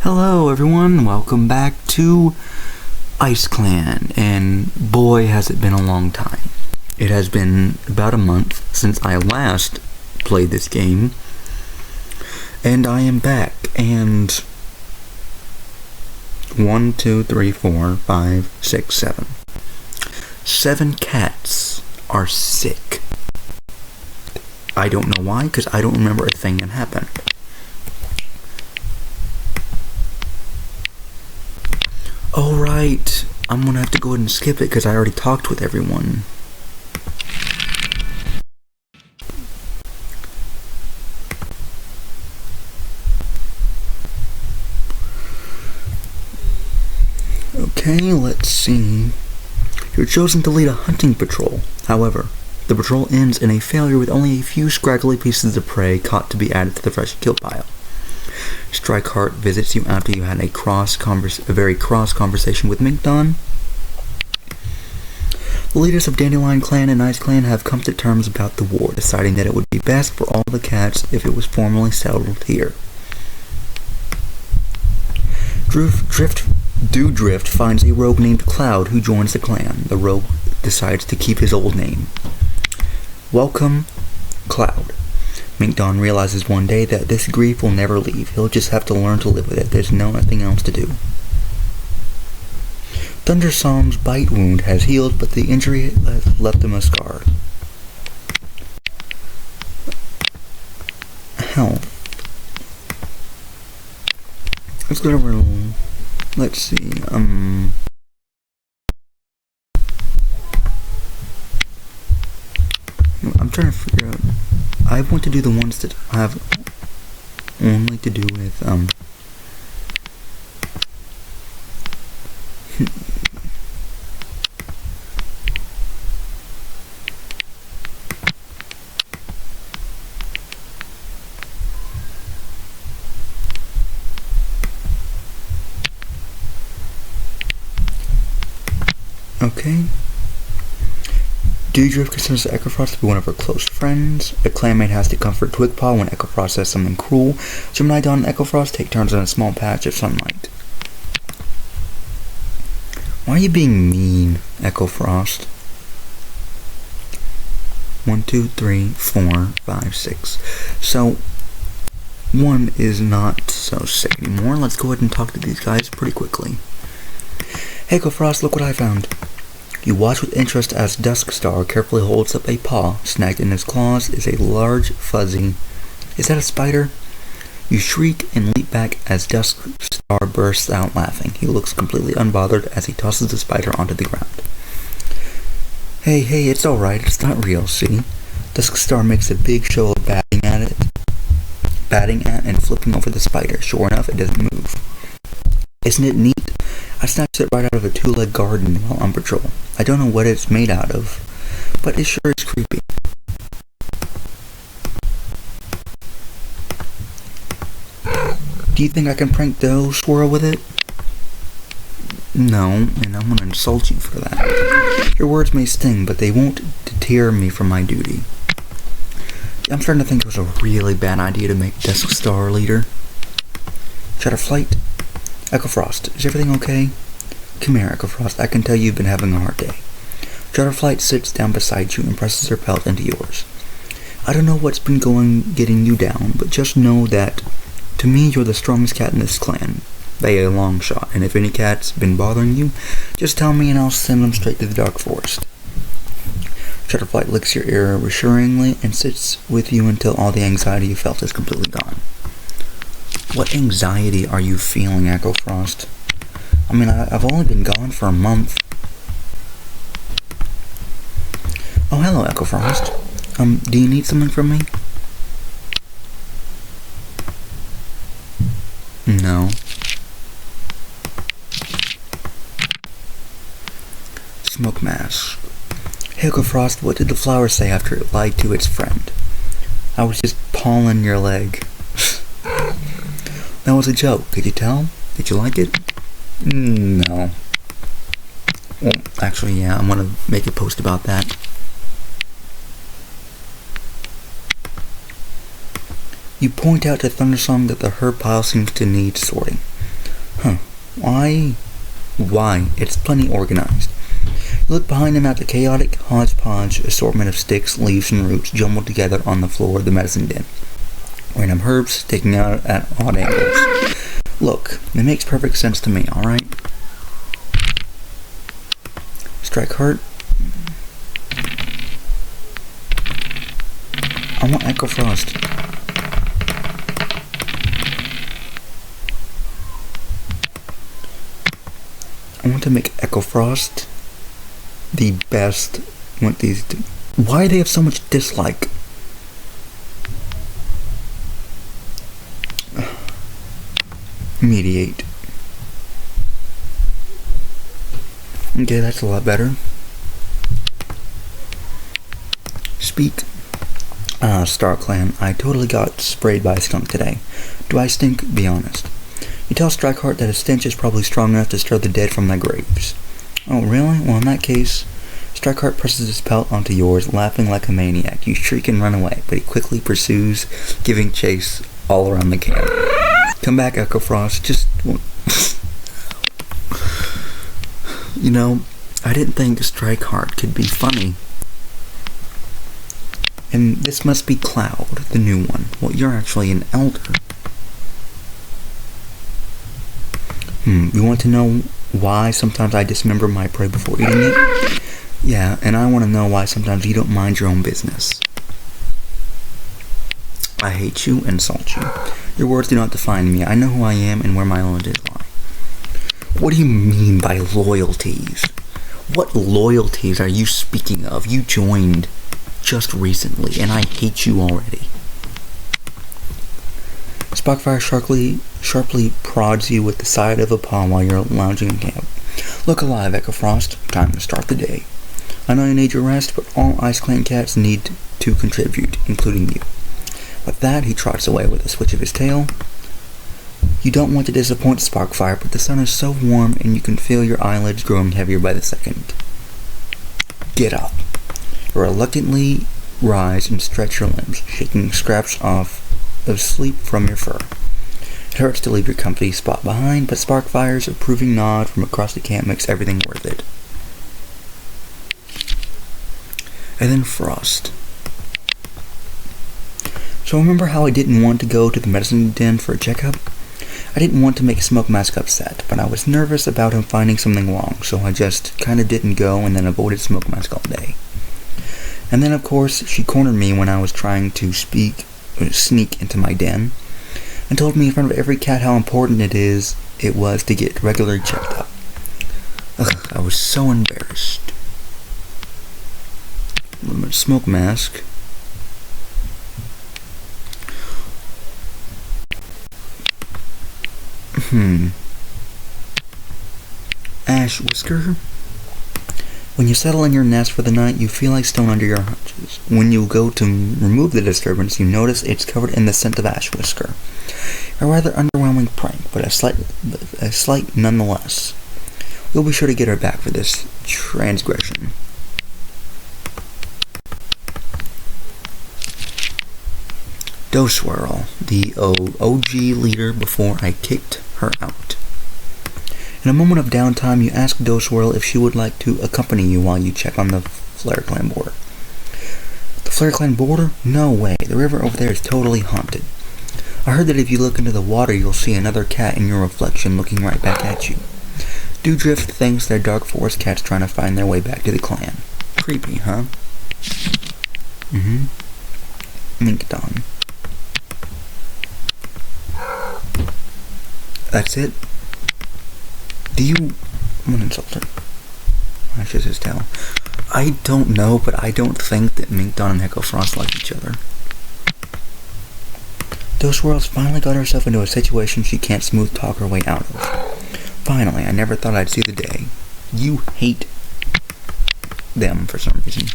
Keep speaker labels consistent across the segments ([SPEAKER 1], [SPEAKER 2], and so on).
[SPEAKER 1] Hello everyone, welcome back to Ice Clan, and boy has it been a long time. It has been about a month since I last played this game, and I am back, and 1, 2, 3, 4, 5, 6, 7. 7 cats are sick. I don't know why, because I don't remember a thing that happened. Oh right, I'm gonna have to go ahead and skip it because I already talked with everyone. Okay, let's see. You're chosen to lead a hunting patrol. However, the patrol ends in a failure with only a few scraggly pieces of prey caught to be added to the fresh kill pile. Strikeheart visits you after you had a very cross conversation with Minkdon. The leaders of Dandelion Clan and Ice Clan have come to terms about the war, deciding that it would be best for all the cats if it was formally settled here. Dewdrift finds a rogue named Cloud who joins the clan. The rogue decides to keep his old name. Welcome, Cloud. Minkdon realizes one day that this grief will never leave. He'll just have to learn to live with it. There's nothing else to do. Thunderstorm's bite wound has healed, but the injury has left him a scar. Health. Let's go over. Let's see. I'm trying to figure out. I want to do the ones that have only to do with, okay. Dewdrift considers Echofrost to be one of her close friends. A clanmate has to comfort Twigpaw when Echofrost says something cruel. Gemini Dawn and Echofrost take turns in a small patch of sunlight. Why are you being mean, Echofrost? 1, 2, 3, 4, 5, 6. So, 1 is not so sick anymore. Let's go ahead and talk to these guys pretty quickly. Hey Echofrost, look what I found. You watch with interest as Duskstar carefully holds up a paw. Snagged in his claws is a large, fuzzy... Is that a spider? You shriek and leap back as Duskstar bursts out laughing. He looks completely unbothered as he tosses the spider onto the ground. Hey, it's alright. It's not real, see? Duskstar makes a big show of batting at and flipping over the spider. Sure enough, it doesn't move. Isn't it neat? I snatched it right out of a 2-leg garden while on patrol. I don't know what it's made out of, but it sure is creepy. Do you think I can prank the squirrel with it? No, and I'm gonna insult you for that. Your words may sting, but they won't deter me from my duty. I'm starting to think it was a really bad idea to make Duskstar leader. Shutterflight? Echofrost, is everything okay? Come here, Echofrost. I can tell you've been having a hard day. Shutterflight sits down beside you and presses her pelt into yours. I don't know what's been getting you down, but just know that, to me, you're the strongest cat in this clan. By a long shot, and if any cat's been bothering you, just tell me and I'll send them straight to the Dark Forest. Shutterflight licks your ear reassuringly and sits with you until all the anxiety you felt is completely gone. What anxiety are you feeling, Echofrost? I mean, I've only been gone for a month. Oh, hello, Echofrost. Do you need something from me? No. Smoke Mask. Hey, Echofrost, what did the flower say after it lied to its friend? I was just pawing your leg. That was a joke. Could you tell? Did you like it? No. Well, actually, yeah, I'm gonna make a post about that. You point out to Thunderstorm that the herb pile seems to need sorting. Huh. Why? It's plenty organized. You look behind him at the chaotic hodgepodge assortment of sticks, leaves, and roots jumbled together on the floor of the medicine den. Random herbs sticking out at odd angles. Look, it makes perfect sense to me, alright? Strike heart. I want Echo Frost. I want to make Echo Frost the best. Why do they have so much dislike? Mediate. Okay, that's a lot better. Speak. Star Clan, I totally got sprayed by a skunk today. Do I stink? Be honest. You tell Strikeheart that a stench is probably strong enough to stir the dead from their graves. Oh, really? Well, in that case, Strikeheart presses his pelt onto yours, laughing like a maniac. You shriek and run away, but he quickly pursues, giving chase all around the camp. Come back, Echo Frost. Just... You know, I didn't think Strikeheart could be funny. And this must be Cloud, the new one. Well, you're actually an elder. You want to know why sometimes I dismember my prey before eating it? Yeah, and I want to know why sometimes you don't mind your own business. I hate you, insult you. Your words do not define me. I know who I am and where my loyalties lie. What do you mean by loyalties? What loyalties are you speaking of? You joined just recently, and I hate you already. Sparkfire sharply prods you with the side of a paw while you're lounging in camp. Look alive, Echo Frost. Time to start the day. I know you need your rest, but all Ice Clan cats need to contribute, including you. With that, he trots away with a switch of his tail. You don't want to disappoint Sparkfire, but the sun is so warm and you can feel your eyelids growing heavier by the second. Get up. You reluctantly rise and stretch your limbs, shaking scraps of sleep from your fur. It hurts to leave your comfy spot behind, but Sparkfire's approving nod from across the camp makes everything worth it. And then Frost. So remember how I didn't want to go to the medicine den for a checkup? I didn't want to make Smoke Mask upset, but I was nervous about him finding something wrong, so I just kinda didn't go and then avoided Smoke Mask all day. And then of course, she cornered me when I was trying to sneak into my den, and told me in front of every cat how important it was to get regularly checked up. Ugh, I was so embarrassed. Smoke Mask. Ash Whisker. When you settle in your nest for the night, you feel like stone under your haunches. When you go to remove the disturbance, you notice it's covered in the scent of Ash Whisker. A rather underwhelming prank, but a slight nonetheless. We'll be sure to get her back for this transgression. Doswirl, the OG leader before I kicked her out. In a moment of downtime, you ask Doswirl if she would like to accompany you while you check on the Flare Clan border. The Flare Clan border? No way. The river over there is totally haunted. I heard that if you look into the water, you'll see another cat in your reflection looking right back at you. Dewdrift thinks they're Dark Forest cats trying to find their way back to the clan. Creepy, huh? Minkdon. That's it? Do you... I'm gonna insult her. That's just his tail. I don't know, but I don't think that Minkdon and Echo Frost like each other. Doswirl's finally got herself into a situation she can't smooth talk her way out of. Finally, I never thought I'd see the day. You hate them for some reason.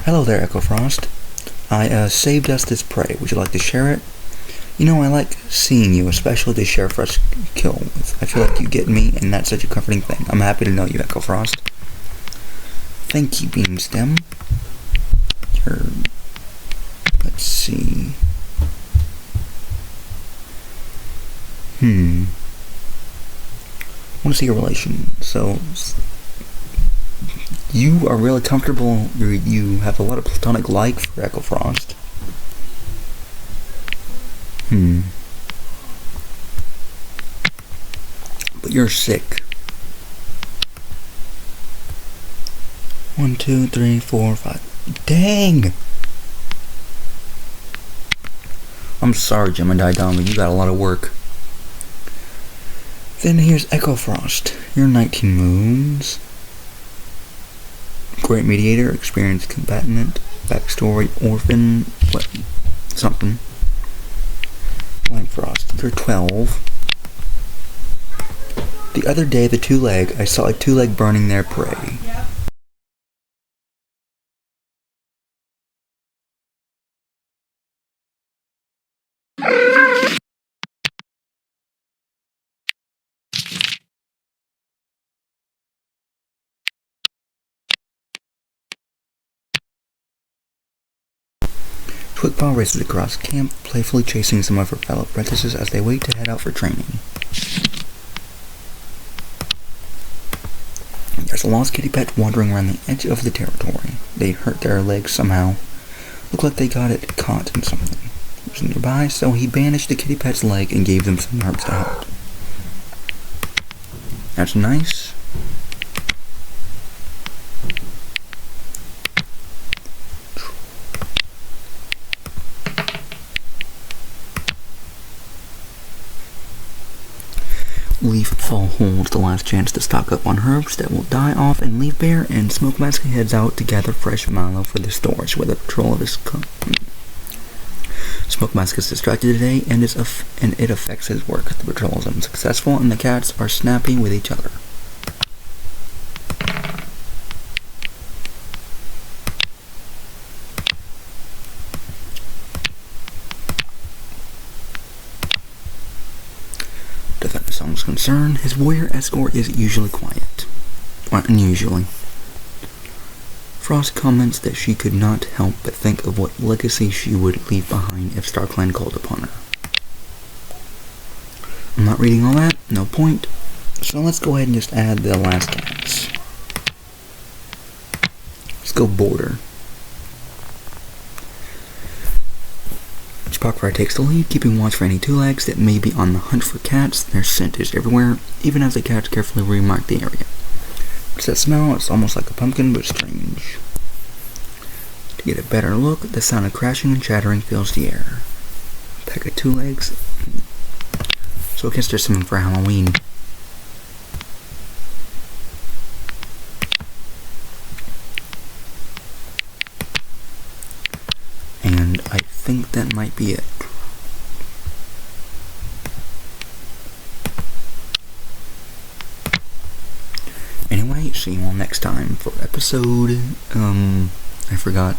[SPEAKER 1] Hello there, Echo Frost. I saved us this prey. Would you like to share it? You know, I like seeing you, especially to share fresh kill with. I feel like you get me, and that's such a comforting thing. I'm happy to know you, Echo Frost. Thank you, Beamstem. Let's see. I want to see your relation. So, you are really comfortable. You have a lot of platonic like for Echo Frost. But you're sick. 1, 2, 3, 4, 5. Dang! I'm sorry, Gemini Dama, you got a lot of work. Then here's Echo Frost. You're 19 moons. Great mediator, experienced combatant, backstory, orphan, what, something. Light Frost, you're 12. The other day, I saw a two-leg burning their prey. Twigpaw races across camp, playfully chasing some of her fellow apprentices as they wait to head out for training. There's a lost kitty pet wandering around the edge of the territory. They hurt their legs somehow. Looked like they got it caught in something. It was nearby, so he bandaged the kitty pet's leg and gave them some herbs to help. That's nice. Leaf Fall holds the last chance to stock up on herbs that will die off, and Leaf Bear and Smoke Mask heads out to gather fresh mallow for the storage where the patrol of his Smoke Mask is distracted today, and it affects his work. The patrol is unsuccessful, and the cats are snappy with each other. Defender Song's concerned, his warrior escort is usually quiet. Well, unusually. Frost comments that she could not help but think of what legacy she would leave behind if StarClan called upon her. I'm not reading all that, no point. So let's go ahead and just add the last cats. Let's go Border. Chipakfry takes the lead, keeping watch for any two-legs that may be on the hunt for cats. Their scent is everywhere, even as the cats carefully remark the area. What's that smell? It's almost like a pumpkin, but strange. To get a better look, the sound of crashing and chattering fills the air. A pack of two-legs. So I guess there's something for Halloween. And I think that might be it. Anyway, see you all next time for episode, I forgot.